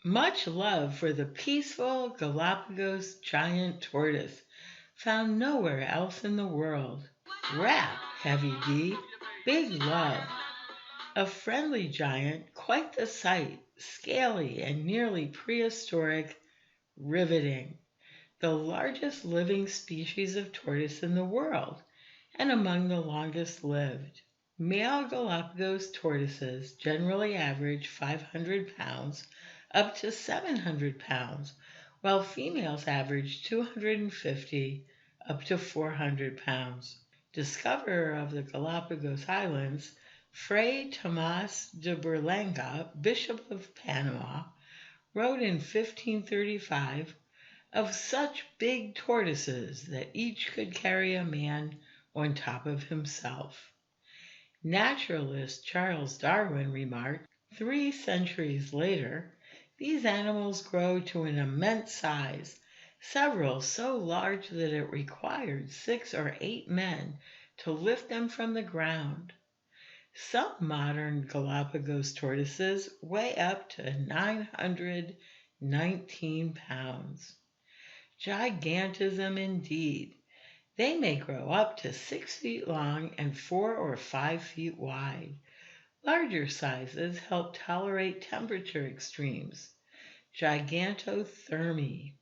Much love for the peaceful Galapagos giant tortoise, found nowhere else in the world. Rap, Heavy D, big love. A friendly giant, quite the sight, scaly and nearly prehistoric, riveting. The largest living species of tortoise in the world, and among the longest lived. Male Galapagos tortoises generally average 500 pounds up to 700 pounds, while females average 250 up to 400 pounds. Discoverer of the Galapagos Islands, Fray Tomas de Berlanga, Bishop of Panama, wrote in 1535 of such big tortoises that each could carry a man on top of himself. Naturalist Charles Darwin remarked, 3 centuries later, these animals grow to an immense size, several so large that it required 6 or 8 men to lift them from the ground. Some modern Galapagos tortoises weigh up to 919 pounds. Gigantism indeed. They may grow up to 6 feet long and 4 or 5 feet wide. Larger sizes help tolerate temperature extremes. Gigantothermy.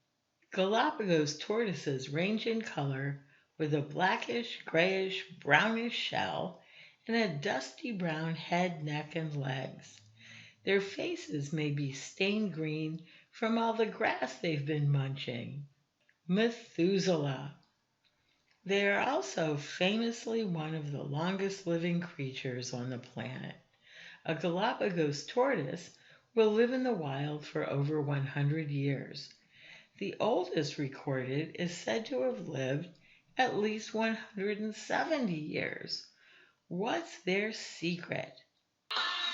Galapagos tortoises range in color with a blackish, grayish, brownish shell and a dusty brown head, neck, and legs. Their faces may be stained green from all the grass they've been munching. Methuselah. They are also famously one of the longest living creatures on the planet. A Galapagos tortoise will live in the wild for over 100 years. The oldest recorded is said to have lived at least 170 years. What's their secret?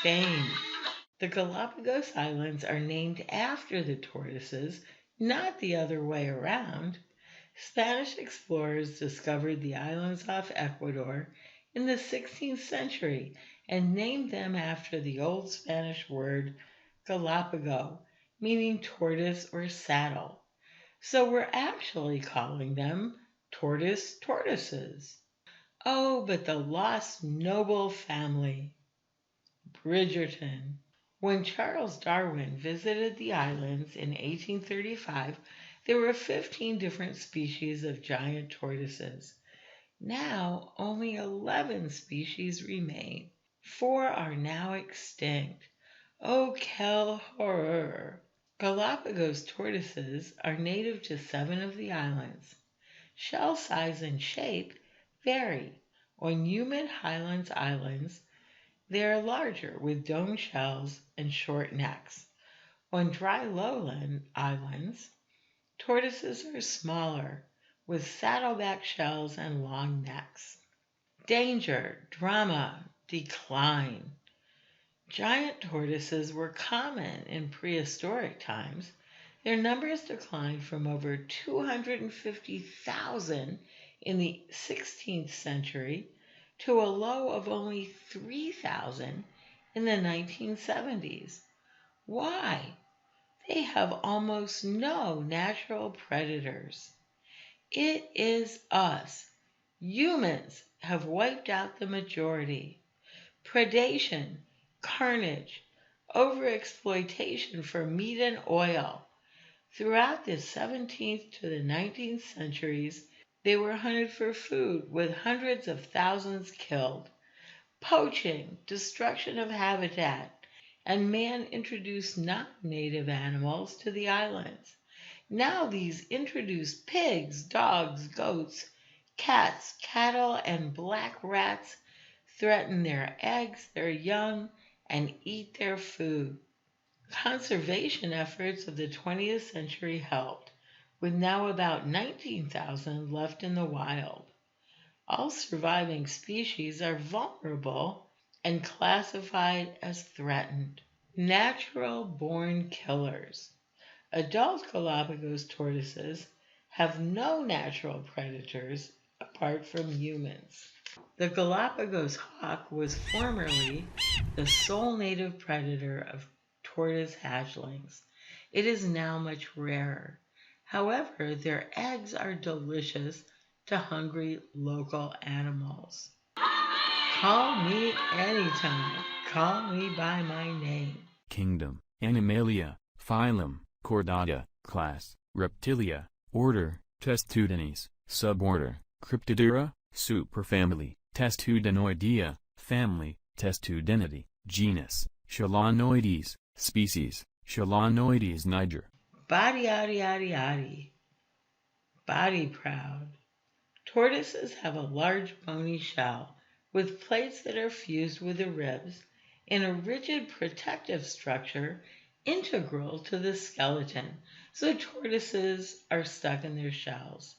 Fame. The Galapagos Islands are named after the tortoises, not the other way around. Spanish explorers discovered the islands off Ecuador in the 16th century and named them after the Old Spanish word Galapago, meaning tortoise or saddle. So we're actually calling them tortoises. Oh, but the lost noble family. Bridgerton. When Charles Darwin visited the islands in 1835, there were 15 different species of giant tortoises. Now, only 11 species remain. 4 are now extinct. Oh, quel horreur! Galapagos tortoises are native to 7 of the islands. Shell size and shape vary. On humid highlands islands, they are larger with domed shells and short necks. On dry lowland islands, tortoises are smaller, with saddleback shells and long necks. Danger, drama, decline. Giant tortoises were common in prehistoric times. Their numbers declined from over 250,000 in the 16th century to a low of only 3,000 in the 1970s. Why? They have almost no natural predators. It is us. Humans have wiped out the majority. Predation, carnage, overexploitation for meat and oil. Throughout the 17th to the 19th centuries, they were hunted for food, with hundreds of thousands killed. Poaching, destruction of habitat, and man introduced non-native animals to the islands. Now these introduced pigs, dogs, goats, cats, cattle, and black rats threaten their eggs, their young, and eat their food. Conservation efforts of the 20th century helped, with now about 19,000 left in the wild. All surviving species are vulnerable and classified as threatened. Natural-born killers. Adult Galapagos tortoises have no natural predators apart from humans. The Galapagos hawk was formerly the sole native predator of tortoise hatchlings. It is now much rarer. However, their eggs are delicious to hungry local animals. Call me anytime. Call me by my name. Kingdom, Animalia, Phylum, Chordata, Class, Reptilia, Order, Testudines, Suborder, Cryptodira, Superfamily, Testudinoidea, Family, Testudinity, Genus, Chelonoides, Species, Chelonoides niger. Body, yaddy, yaddy, yaddy. Body proud. Tortoises have a large bony shell with plates that are fused with the ribs in a rigid protective structure integral to the skeleton, so tortoises are stuck in their shells.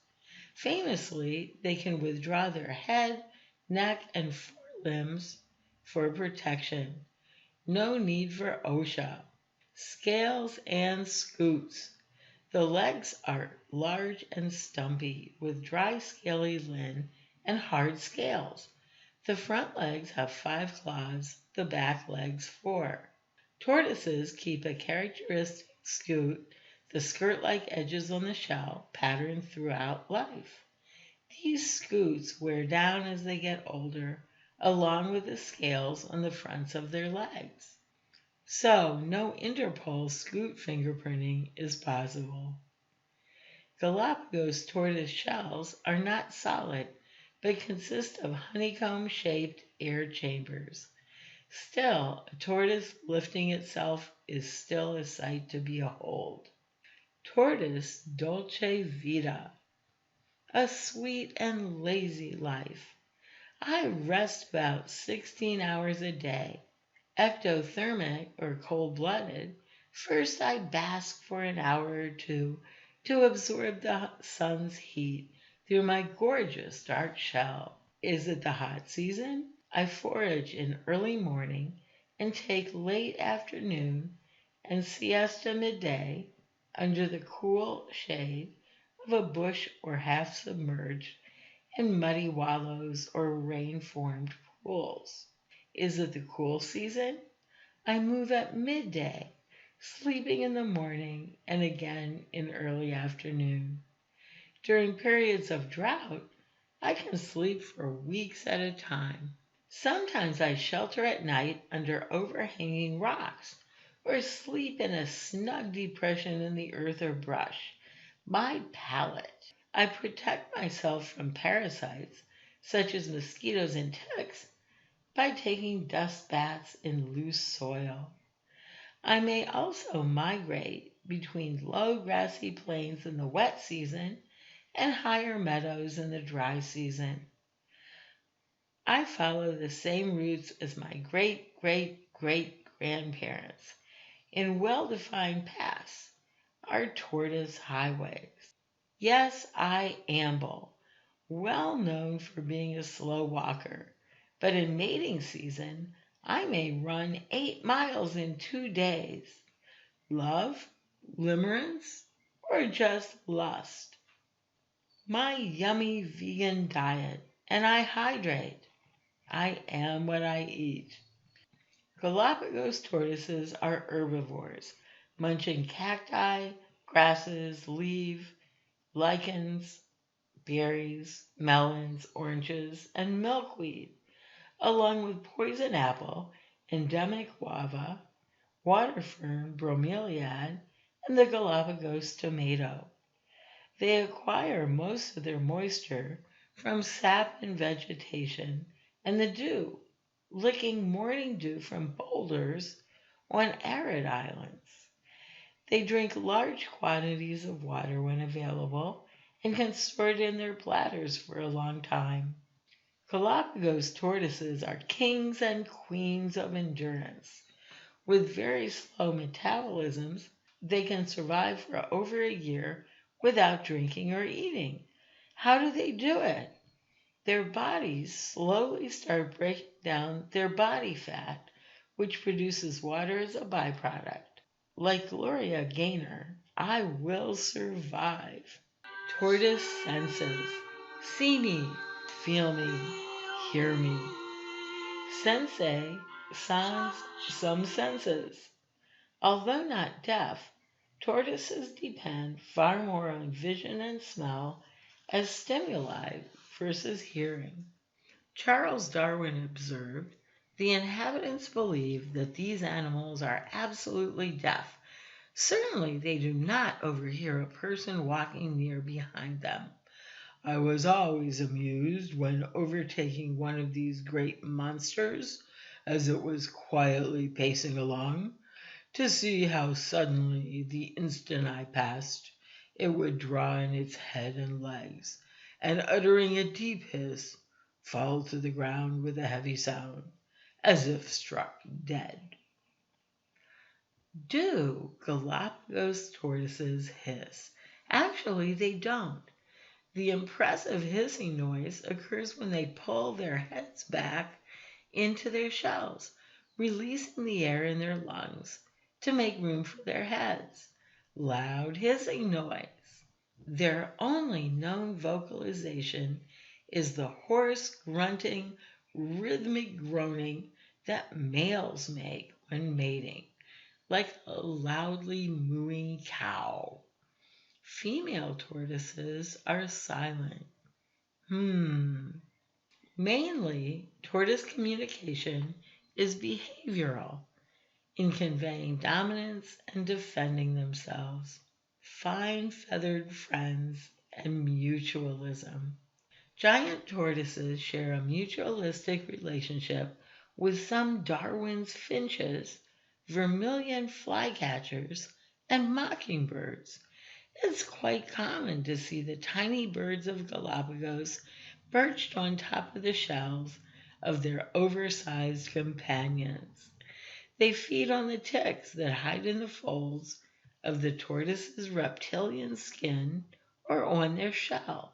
Famously, they can withdraw their head, neck, and forelimbs for protection. No need for OSHA. Scales and scutes. The legs are large and stumpy, with dry scaly lin and hard scales. The front legs have 5 claws, the back legs 4. Tortoises keep a characteristic scute, the skirt-like edges on the shell, patterned throughout life. These scutes wear down as they get older, along with the scales on the fronts of their legs. So, no Interpol scute fingerprinting is possible. Galapagos tortoise shells are not solid, but consist of honeycomb-shaped air chambers. Still, a tortoise lifting itself is still a sight to behold. Tortoise dolce vita, a sweet and lazy life. I rest about 16 hours a day. Ectothermic or cold-blooded, first I bask for an hour or two to absorb the sun's heat through my gorgeous dark shell. Is it the hot season? I forage in early morning and take late afternoon and siesta midday under the cool shade of a bush or half submerged in muddy wallows or rain-formed pools. Is it the cool season? I move at midday, sleeping in the morning and again in early afternoon. During periods of drought, I can sleep for weeks at a time. Sometimes I shelter at night under overhanging rocks or sleep in a snug depression in the earth or brush. My palate. I protect myself from parasites such as mosquitoes and ticks by taking dust baths in loose soil. I may also migrate between low grassy plains in the wet season and higher meadows in the dry season. I follow the same routes as my great-great-great-grandparents in well-defined paths, our tortoise highways. Yes, I amble, well known for being a slow walker, but in mating season, I may run 8 miles in 2 days. Love, limerence, or just lust? My yummy vegan diet, and I hydrate. I am what I eat. Galapagos tortoises are herbivores, munching cacti, grasses, leaves, lichens, berries, melons, oranges, and milkweed, along with poison apple, endemic guava, water fern, bromeliad, and the Galapagos tomato. They acquire most of their moisture from sap and vegetation and the dew, licking morning dew from boulders on arid islands. They drink large quantities of water when available and can store it in their bladders for a long time. Galapagos tortoises are kings and queens of endurance. With very slow metabolisms, they can survive for over a year without drinking or eating. How do they do it? Their bodies slowly start breaking down their body fat, which produces water as a byproduct. Like Gloria Gaynor, I will survive. Tortoise senses. See me, feel me, hear me. Sensei sans some senses. Although not deaf, Tortoises depend far more on vision and smell as stimuli versus hearing. Charles Darwin observed, the inhabitants believe that these animals are absolutely deaf. Certainly they do not overhear a person walking near behind them. I was always amused when overtaking one of these great monsters, as it was quietly pacing along, to see how suddenly, the instant I passed, it would draw in its head and legs, and uttering a deep hiss, fall to the ground with a heavy sound, as if struck dead. Do Galapagos tortoises hiss? Actually, they don't. The impressive hissing noise occurs when they pull their heads back into their shells, releasing the air in their lungs to make room for their heads. Loud hissing noise. Their only known vocalization is the hoarse, grunting, rhythmic groaning that males make when mating, like a loudly mooing cow. Female tortoises are silent. Hmm. Mainly, tortoise communication is behavioral, in conveying dominance and defending themselves. Fine feathered friends and mutualism. Giant tortoises share a mutualistic relationship with some Darwin's finches, vermilion flycatchers, and mockingbirds. It's quite common to see the tiny birds of Galapagos perched on top of the shells of their oversized companions. They feed on the ticks that hide in the folds of the tortoise's reptilian skin or on their shell.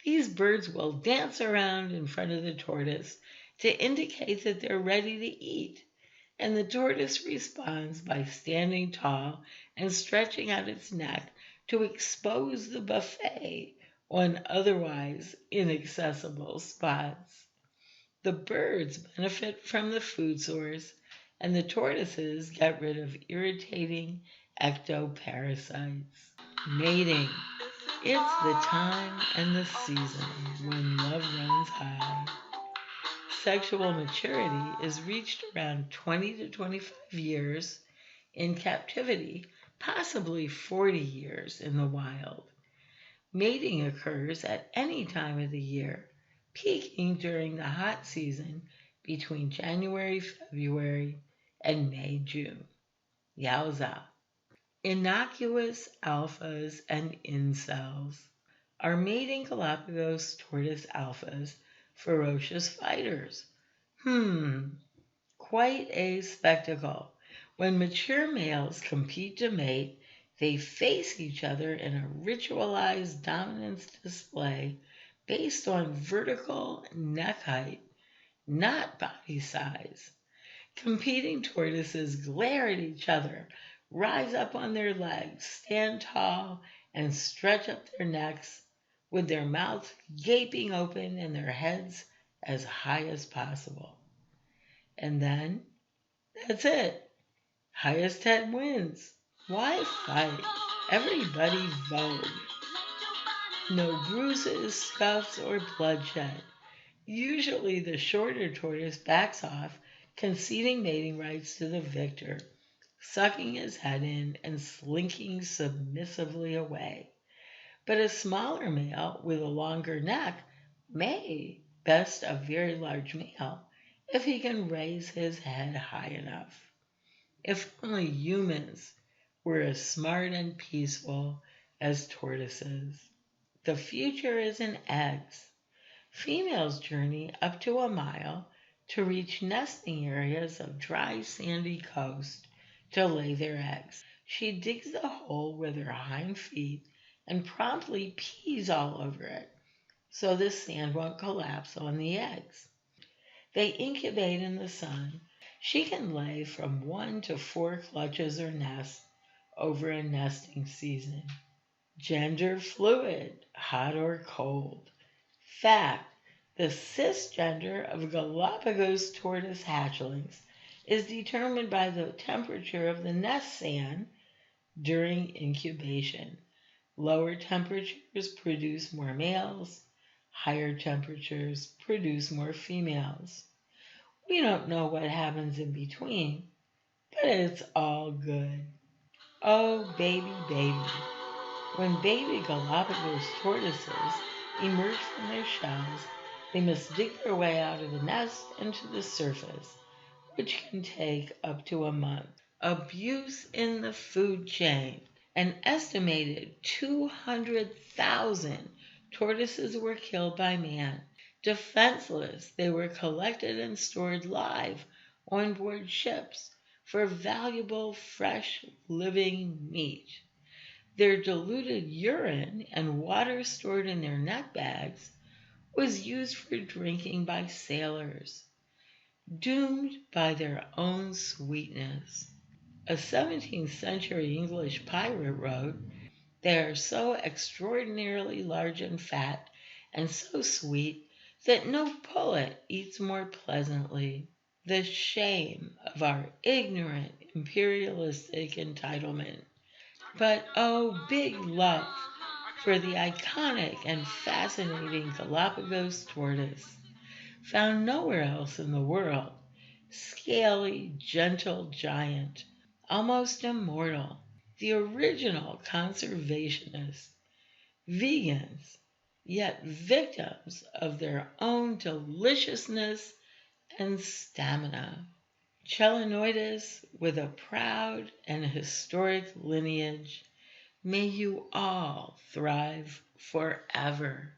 These birds will dance around in front of the tortoise to indicate that they're ready to eat, and the tortoise responds by standing tall and stretching out its neck to expose the buffet on otherwise inaccessible spots. The birds benefit from the food source, and the tortoises get rid of irritating ectoparasites. Mating. It's the time and the season when love runs high. Sexual maturity is reached around 20 to 25 years in captivity, possibly 40 years in the wild. Mating occurs at any time of the year, peaking during the hot season between January, February, and May, June. Yowza. Innocuous alphas and incels. Are mating Galapagos tortoise alphas ferocious fighters? Quite a spectacle. When mature males compete to mate, they face each other in a ritualized dominance display based on vertical neck height, not body size. Competing tortoises glare at each other, rise up on their legs, stand tall, and stretch up their necks with their mouths gaping open and their heads as high as possible. And then, that's it. Highest head wins. Why fight? Everybody vote. No bruises, scuffs, or bloodshed. Usually the shorter tortoise backs off, conceding mating rights to the victor, sucking his head in and slinking submissively away. But a smaller male with a longer neck may best a very large male if he can raise his head high enough. If only humans were as smart and peaceful as tortoises. The future is in eggs. Females journey up to a mile to reach nesting areas of dry sandy coast to lay their eggs. She digs a hole with her hind feet and promptly pees all over it so the sand won't collapse on the eggs. They incubate in the sun. She can lay from 1 to 4 clutches or nests over a nesting season. Gender fluid, hot or cold. Fact, the cisgender of Galapagos tortoise hatchlings is determined by the temperature of the nest sand, during incubation. Lower temperatures produce more males, higher temperatures produce more females. We don't know what happens in between, but it's all good. Oh, baby, baby. When baby Galapagos tortoises emerge from their shells, they must dig their way out of the nest and to the surface, which can take up to a month. Abuse in the food chain. An estimated 200,000 tortoises were killed by man. Defenseless, they were collected and stored live on board ships for valuable fresh living meat. Their diluted urine and water stored in their nut bags was used for drinking by sailors, doomed by their own sweetness. A 17th century English pirate wrote, "They are so extraordinarily large and fat, and so sweet, that no pullet eats more pleasantly." The shame of our ignorant imperialistic entitlement. But oh, big love for the iconic and fascinating Galapagos tortoise, found nowhere else in the world. Scaly, gentle giant, almost immortal, the original conservationists, vegans, yet victims of their own deliciousness and stamina. Chelinoidus with a proud and historic lineage, may you all thrive forever.